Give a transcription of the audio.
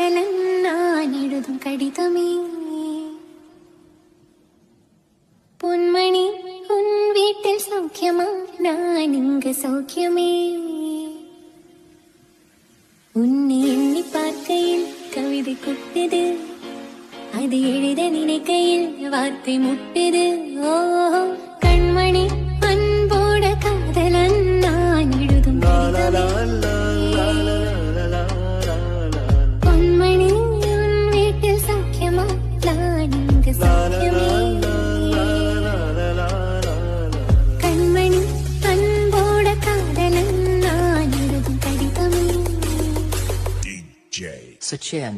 காதலன் நான் எழுதும் கடிதமே. பொன்மணி உன் வீட்டில் சௌக்கியமா, நான் இங்கு சௌக்கியமே. உன்னை எண்ணி பார்க்கையில் கவிதை கொட்டுது, அது எழுத நினைக்கையில் வார்த்தை முட்டுது. ஓ கண்மணி அன்போட காதலன் நான் எழுதும் பொன்மணி உன் வீட்டில் சௌக்கியமா, நான் இங்கு சௌக்கியமே. கண்மணி அன்போட காதலன் நான் எழுதும் கடிதமே. DJ Sachin.